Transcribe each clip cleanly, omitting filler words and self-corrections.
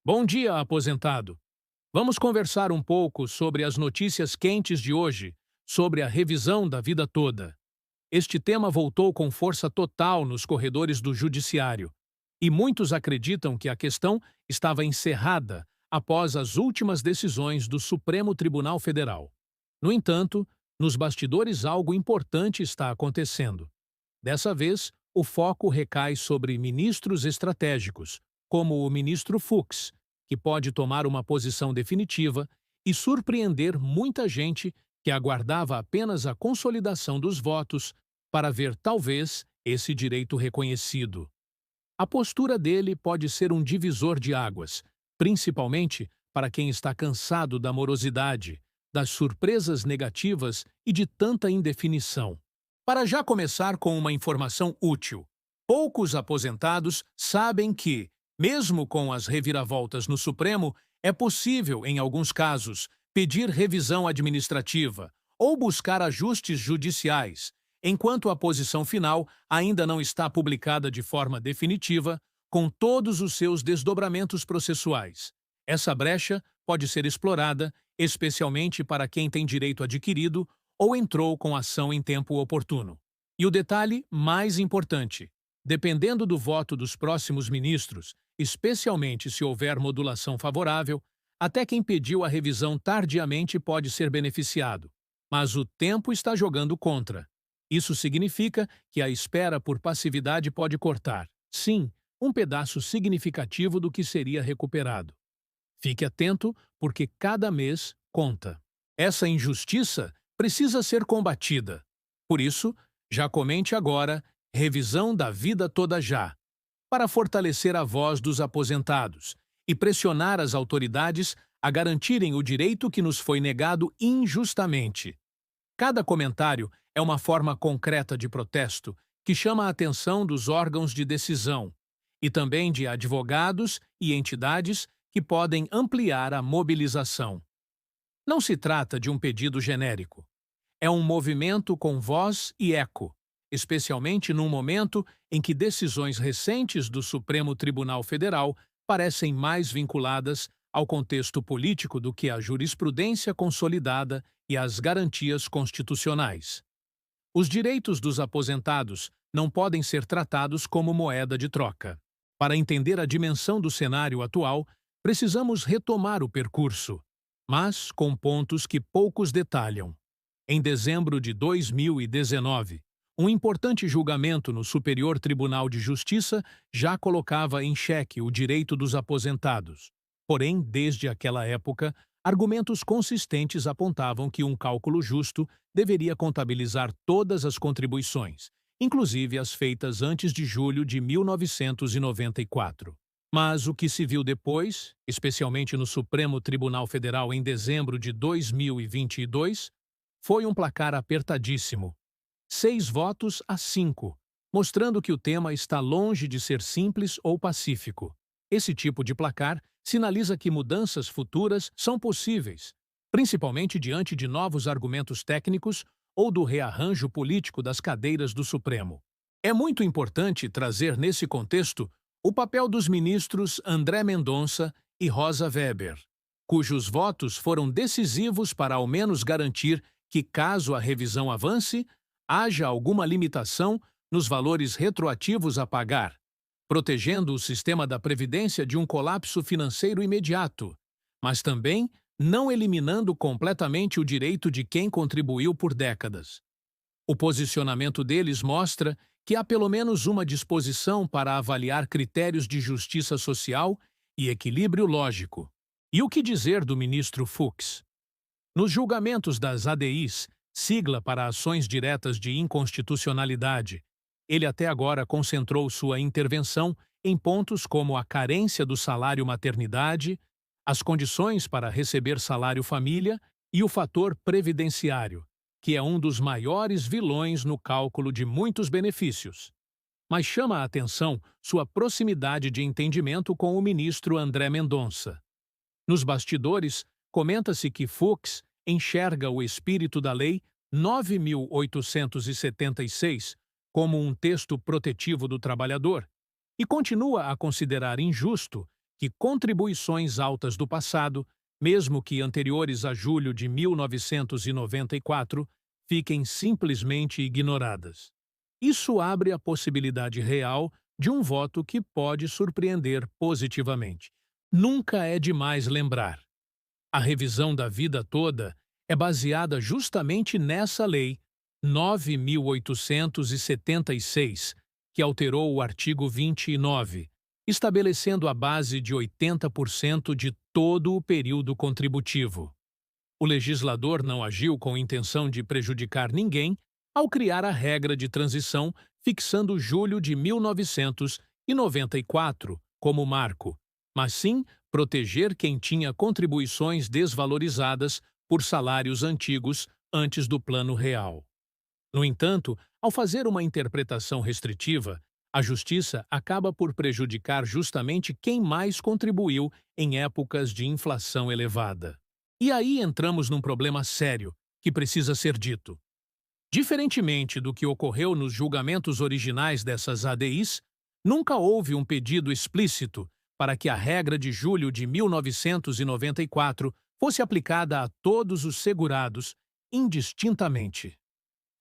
Bom dia, aposentado. Vamos conversar um pouco sobre as notícias quentes de hoje, sobre a revisão da vida toda. Este tema voltou com força total nos corredores do Judiciário, e muitos acreditam que a questão estava encerrada após as últimas decisões do Supremo Tribunal Federal. No entanto, nos bastidores algo importante está acontecendo. Dessa vez, o foco recai sobre ministros estratégicos, como o ministro Fux, que pode tomar uma posição definitiva e surpreender muita gente que aguardava apenas a consolidação dos votos para ver, talvez, esse direito reconhecido. A postura dele pode ser um divisor de águas, principalmente para quem está cansado da morosidade, das surpresas negativas e de tanta indefinição. Para já começar com uma informação útil, poucos aposentados sabem que, mesmo com as reviravoltas no Supremo, é possível, em alguns casos, pedir revisão administrativa ou buscar ajustes judiciais, enquanto a posição final ainda não está publicada de forma definitiva, com todos os seus desdobramentos processuais. Essa brecha pode ser explorada, especialmente para quem tem direito adquirido ou entrou com ação em tempo oportuno. E o detalhe mais importante: dependendo do voto dos próximos ministros, especialmente se houver modulação favorável, até quem pediu a revisão tardiamente pode ser beneficiado. Mas o tempo está jogando contra. Isso significa que a espera por passividade pode cortar, sim, um pedaço significativo do que seria recuperado. Fique atento, porque cada mês conta. Essa injustiça precisa ser combatida. Por isso, já comente agora Revisão da Vida Toda Já, para fortalecer a voz dos aposentados e pressionar as autoridades a garantirem o direito que nos foi negado injustamente. Cada comentário é uma forma concreta de protesto que chama a atenção dos órgãos de decisão e também de advogados e entidades que podem ampliar a mobilização. Não se trata de um pedido genérico. É um movimento com voz e eco, especialmente num momento em que decisões recentes do Supremo Tribunal Federal parecem mais vinculadas ao contexto político do que à jurisprudência consolidada e às garantias constitucionais. Os direitos dos aposentados não podem ser tratados como moeda de troca. Para entender a dimensão do cenário atual, precisamos retomar o percurso, mas com pontos que poucos detalham. Em dezembro de 2019, um importante julgamento no Superior Tribunal de Justiça já colocava em xeque o direito dos aposentados. Porém, desde aquela época, argumentos consistentes apontavam que um cálculo justo deveria contabilizar todas as contribuições, inclusive as feitas antes de julho de 1994. Mas o que se viu depois, especialmente no Supremo Tribunal Federal em dezembro de 2022, foi um placar apertadíssimo. 6 votos a 5, mostrando que o tema está longe de ser simples ou pacífico. Esse tipo de placar sinaliza que mudanças futuras são possíveis, principalmente diante de novos argumentos técnicos ou do rearranjo político das cadeiras do Supremo. É muito importante trazer nesse contexto o papel dos ministros André Mendonça e Rosa Weber, cujos votos foram decisivos para ao menos garantir que, caso a revisão avance, haja alguma limitação nos valores retroativos a pagar, protegendo o sistema da Previdência de um colapso financeiro imediato, mas também não eliminando completamente o direito de quem contribuiu por décadas. O posicionamento deles mostra que há pelo menos uma disposição para avaliar critérios de justiça social e equilíbrio lógico. E o que dizer do ministro Fux? Nos julgamentos das ADIs, sigla para Ações Diretas de Inconstitucionalidade, ele até agora concentrou sua intervenção em pontos como a carência do salário maternidade, as condições para receber salário família e o fator previdenciário, que é um dos maiores vilões no cálculo de muitos benefícios. Mas chama a atenção sua proximidade de entendimento com o ministro André Mendonça. Nos bastidores, comenta-se que Fux enxerga o espírito da Lei 9.876 como um texto protetivo do trabalhador e continua a considerar injusto que contribuições altas do passado, mesmo que anteriores a julho de 1994, fiquem simplesmente ignoradas. Isso abre a possibilidade real de um voto que pode surpreender positivamente. Nunca é demais lembrar. A revisão da vida toda é baseada justamente nessa lei 9.876, que alterou o artigo 29, estabelecendo a base de 80% de todo o período contributivo. O legislador não agiu com intenção de prejudicar ninguém ao criar a regra de transição, fixando julho de 1994 como marco, mas sim proteger quem tinha contribuições desvalorizadas por salários antigos antes do Plano Real. No entanto, ao fazer uma interpretação restritiva, a Justiça acaba por prejudicar justamente quem mais contribuiu em épocas de inflação elevada. E aí entramos num problema sério, que precisa ser dito. Diferentemente do que ocorreu nos julgamentos originais dessas ADIs, nunca houve um pedido explícito para que a regra de julho de 1994 fosse aplicada a todos os segurados, indistintamente.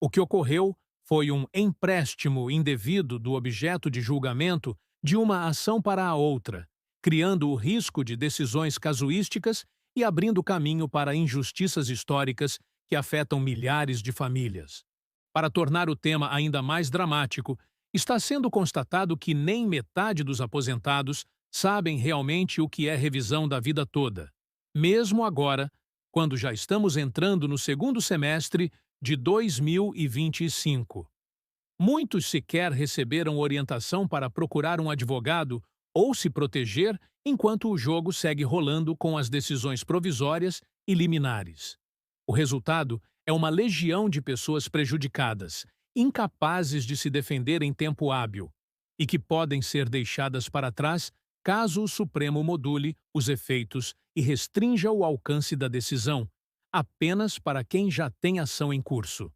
O que ocorreu foi um empréstimo indevido do objeto de julgamento de uma ação para a outra, criando o risco de decisões casuísticas e abrindo caminho para injustiças históricas que afetam milhares de famílias. Para tornar o tema ainda mais dramático, está sendo constatado que nem metade dos aposentados sabem realmente o que é revisão da vida toda, mesmo agora, quando já estamos entrando no segundo semestre de 2025. Muitos sequer receberam orientação para procurar um advogado ou se proteger enquanto o jogo segue rolando com as decisões provisórias e liminares. O resultado é uma legião de pessoas prejudicadas, incapazes de se defender em tempo hábil, e que podem ser deixadas para trás caso o Supremo module os efeitos e restrinja o alcance da decisão, apenas para quem já tem ação em curso.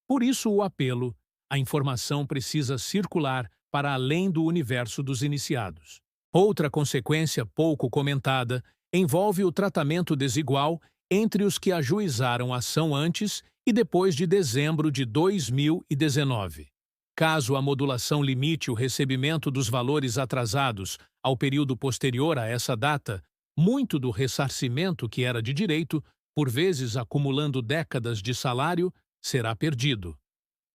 Por isso o apelo: a informação precisa circular para além do universo dos iniciados. Outra consequência pouco comentada envolve o tratamento desigual entre os que ajuizaram a ação antes e depois de dezembro de 2019. Caso a modulação limite o recebimento dos valores atrasados ao período posterior a essa data, muito do ressarcimento que era de direito, por vezes acumulando décadas de salário, será perdido.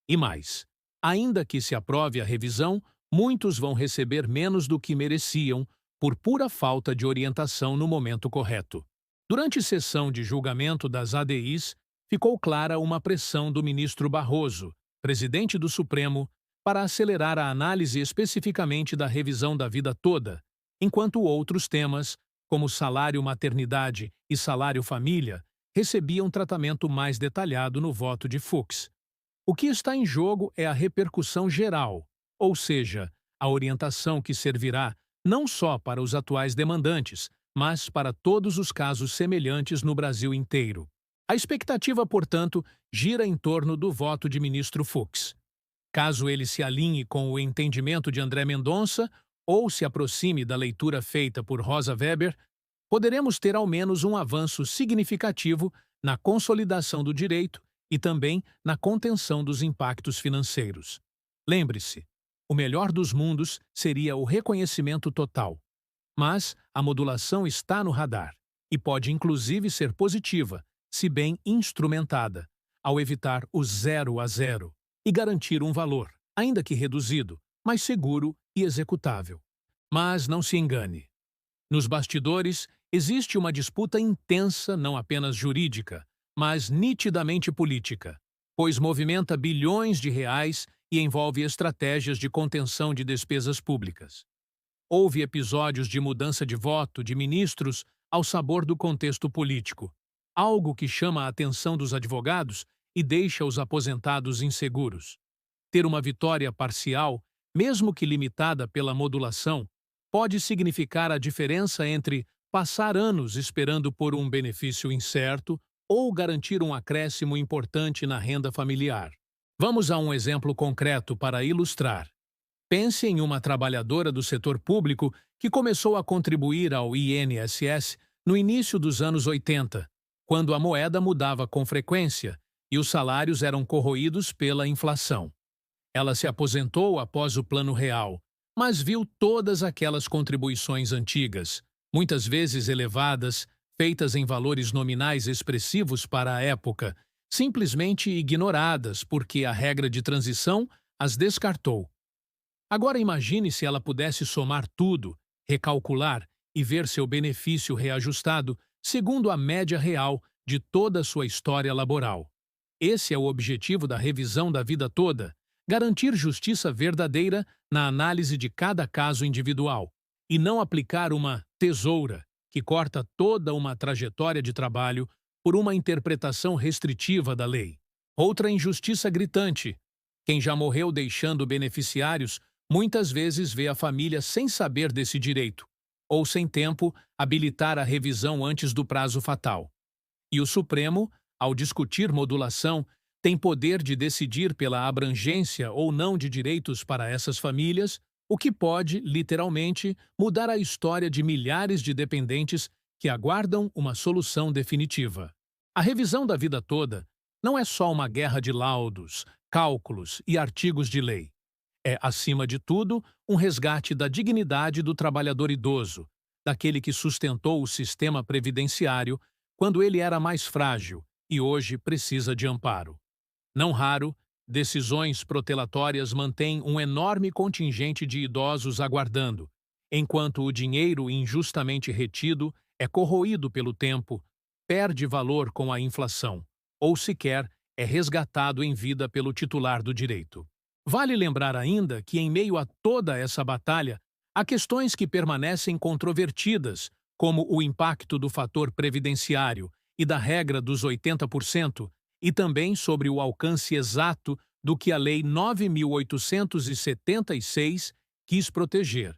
E mais, ainda que se aprove a revisão, muitos vão receber menos do que mereciam por pura falta de orientação no momento correto. Durante sessão de julgamento das ADIs, ficou clara uma pressão do ministro Barroso, presidente do Supremo, para acelerar a análise especificamente da revisão da vida toda, enquanto outros temas, como salário-maternidade e salário-família, recebiam tratamento mais detalhado no voto de Fux. O que está em jogo é a repercussão geral, ou seja, a orientação que servirá não só para os atuais demandantes, mas para todos os casos semelhantes no Brasil inteiro. A expectativa, portanto, gira em torno do voto de ministro Fux. Caso ele se alinhe com o entendimento de André Mendonça ou se aproxime da leitura feita por Rosa Weber, poderemos ter ao menos um avanço significativo na consolidação do direito e também na contenção dos impactos financeiros. Lembre-se, o melhor dos mundos seria o reconhecimento total. Mas a modulação está no radar e pode inclusive ser positiva, se bem instrumentada, ao evitar o 0 a 0 e garantir um valor, ainda que reduzido, mais seguro e executável. Mas não se engane. Nos bastidores, existe uma disputa intensa, não apenas jurídica, mas nitidamente política, pois movimenta bilhões de reais e envolve estratégias de contenção de despesas públicas. Houve episódios de mudança de voto de ministros ao sabor do contexto político, algo que chama a atenção dos advogados e deixa os aposentados inseguros. Ter uma vitória parcial, mesmo que limitada pela modulação, pode significar a diferença entre passar anos esperando por um benefício incerto ou garantir um acréscimo importante na renda familiar. Vamos a um exemplo concreto para ilustrar. Pense em uma trabalhadora do setor público que começou a contribuir ao INSS no início dos anos 80, quando a moeda mudava com frequência e os salários eram corroídos pela inflação. Ela se aposentou após o Plano Real, mas viu todas aquelas contribuições antigas, muitas vezes elevadas, feitas em valores nominais expressivos para a época, simplesmente ignoradas porque a regra de transição as descartou. Agora imagine se ela pudesse somar tudo, recalcular e ver seu benefício reajustado segundo a média real de toda a sua história laboral. Esse é o objetivo da revisão da vida toda: garantir justiça verdadeira na análise de cada caso individual, e não aplicar uma tesoura que corta toda uma trajetória de trabalho por uma interpretação restritiva da lei. Outra injustiça gritante: quem já morreu deixando beneficiários muitas vezes vê a família sem saber desse direito, ou sem tempo habilitar a revisão antes do prazo fatal. E o Supremo, ao discutir modulação, tem poder de decidir pela abrangência ou não de direitos para essas famílias, o que pode, literalmente, mudar a história de milhares de dependentes que aguardam uma solução definitiva. A revisão da vida toda não é só uma guerra de laudos, cálculos e artigos de lei. É, acima de tudo, um resgate da dignidade do trabalhador idoso, daquele que sustentou o sistema previdenciário quando ele era mais frágil e hoje precisa de amparo. Não raro, decisões protelatórias mantêm um enorme contingente de idosos aguardando, enquanto o dinheiro injustamente retido é corroído pelo tempo, perde valor com a inflação, ou sequer é resgatado em vida pelo titular do direito. Vale lembrar ainda que, em meio a toda essa batalha, há questões que permanecem controvertidas, como o impacto do fator previdenciário e da regra dos 80%, e também sobre o alcance exato do que a Lei 9.876 quis proteger: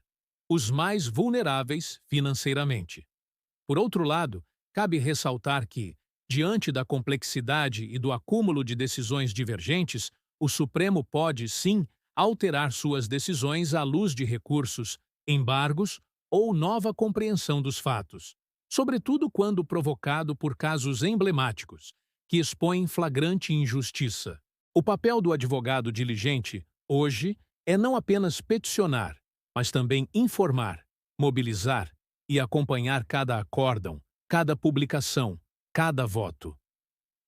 os mais vulneráveis financeiramente. Por outro lado, cabe ressaltar que, diante da complexidade e do acúmulo de decisões divergentes, o Supremo pode, sim, alterar suas decisões à luz de recursos, embargos ou nova compreensão dos fatos, sobretudo quando provocado por casos emblemáticos, que expõem flagrante injustiça. O papel do advogado diligente, hoje, é não apenas peticionar, mas também informar, mobilizar e acompanhar cada acórdão, cada publicação, cada voto.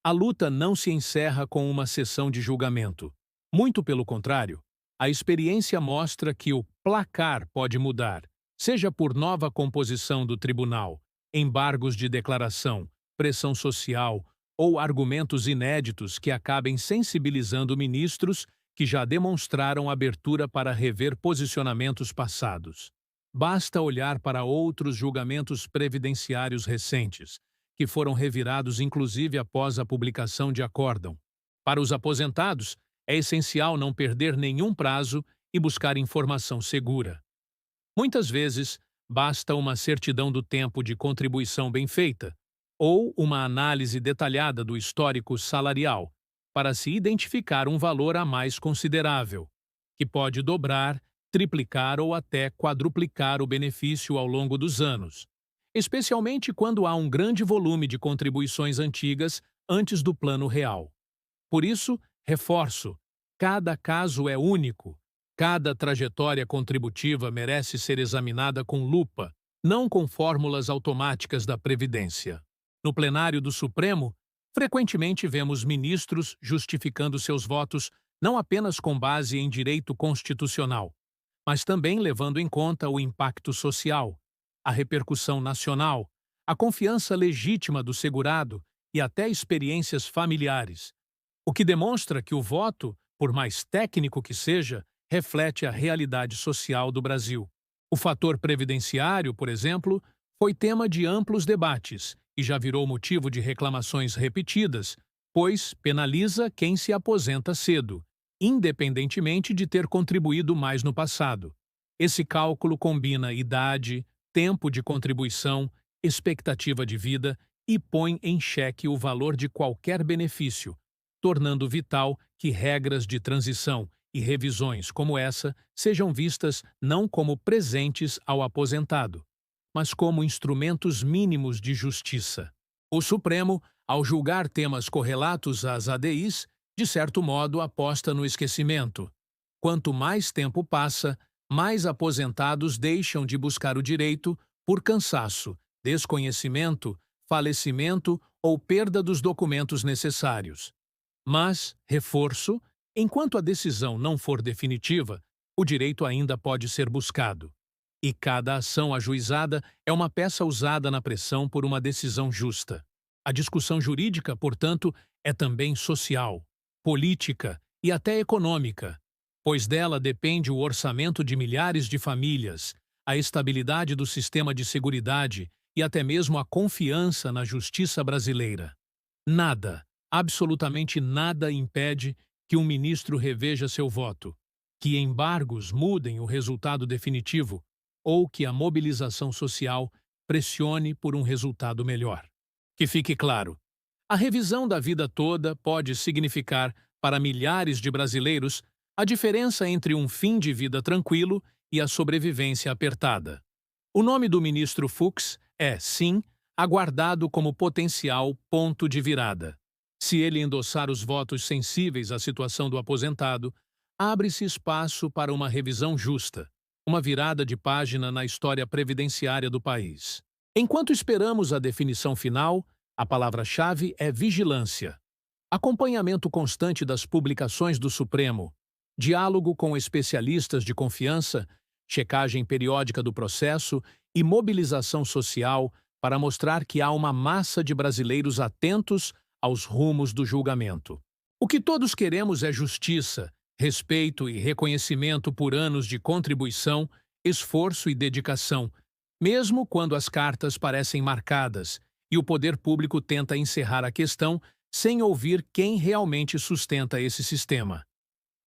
A luta não se encerra com uma sessão de julgamento. Muito pelo contrário, a experiência mostra que o placar pode mudar, seja por nova composição do tribunal, embargos de declaração, pressão social ou argumentos inéditos que acabem sensibilizando ministros que já demonstraram abertura para rever posicionamentos passados. Basta olhar para outros julgamentos previdenciários recentes, que foram revirados inclusive após a publicação de acórdão. Para os aposentados, é essencial não perder nenhum prazo e buscar informação segura. Muitas vezes, basta uma certidão do tempo de contribuição bem feita, ou uma análise detalhada do histórico salarial, para se identificar um valor a mais considerável, que pode dobrar, triplicar ou até quadruplicar o benefício ao longo dos anos, especialmente quando há um grande volume de contribuições antigas antes do Plano Real. Por isso, reforço: cada caso é único, cada trajetória contributiva merece ser examinada com lupa, não com fórmulas automáticas da Previdência. No plenário do Supremo, frequentemente vemos ministros justificando seus votos não apenas com base em direito constitucional, mas também levando em conta o impacto social, a repercussão nacional, a confiança legítima do segurado e até experiências familiares, o que demonstra que o voto, por mais técnico que seja, reflete a realidade social do Brasil. O fator previdenciário, por exemplo, foi tema de amplos debates e já virou motivo de reclamações repetidas, pois penaliza quem se aposenta cedo, independentemente de ter contribuído mais no passado. Esse cálculo combina idade, tempo de contribuição, expectativa de vida e põe em xeque o valor de qualquer benefício, tornando vital que regras de transição e revisões como essa sejam vistas não como presentes ao aposentado, mas como instrumentos mínimos de justiça. O Supremo, ao julgar temas correlatos às ADIs, de certo modo aposta no esquecimento. Quanto mais tempo passa, mais aposentados deixam de buscar o direito por cansaço, desconhecimento, falecimento ou perda dos documentos necessários. Mas, reforço, enquanto a decisão não for definitiva, o direito ainda pode ser buscado. E cada ação ajuizada é uma peça usada na pressão por uma decisão justa. A discussão jurídica, portanto, é também social, política e até econômica, pois dela depende o orçamento de milhares de famílias, a estabilidade do sistema de seguridade e até mesmo a confiança na justiça brasileira. Nada, absolutamente nada impede que um ministro reveja seu voto, que embargos mudem o resultado definitivo ou que a mobilização social pressione por um resultado melhor. Que fique claro, a revisão da vida toda pode significar, para milhares de brasileiros, a diferença entre um fim de vida tranquilo e a sobrevivência apertada. O nome do ministro Fux é, sim, aguardado como potencial ponto de virada. Se ele endossar os votos sensíveis à situação do aposentado, abre-se espaço para uma revisão justa, uma virada de página na história previdenciária do país. Enquanto esperamos a definição final, a palavra-chave é vigilância. Acompanhamento constante das publicações do Supremo, diálogo com especialistas de confiança, checagem periódica do processo e mobilização social para mostrar que há uma massa de brasileiros atentos aos rumos do julgamento. O que todos queremos é justiça, respeito e reconhecimento por anos de contribuição, esforço e dedicação, mesmo quando as cartas parecem marcadas e o poder público tenta encerrar a questão sem ouvir quem realmente sustenta esse sistema.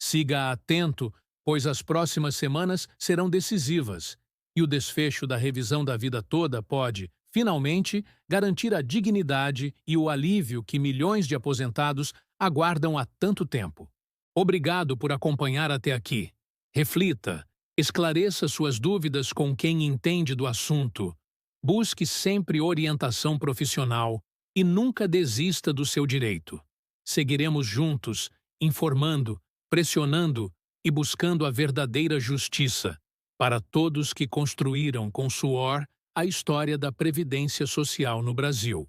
Siga atento, pois as próximas semanas serão decisivas, e o desfecho da revisão da vida toda pode, finalmente, garantir a dignidade e o alívio que milhões de aposentados aguardam há tanto tempo. Obrigado por acompanhar até aqui. Reflita, esclareça suas dúvidas com quem entende do assunto. Busque sempre orientação profissional e nunca desista do seu direito. Seguiremos juntos, informando, pressionando e buscando a verdadeira justiça para todos que construíram com suor a história da Previdência Social no Brasil.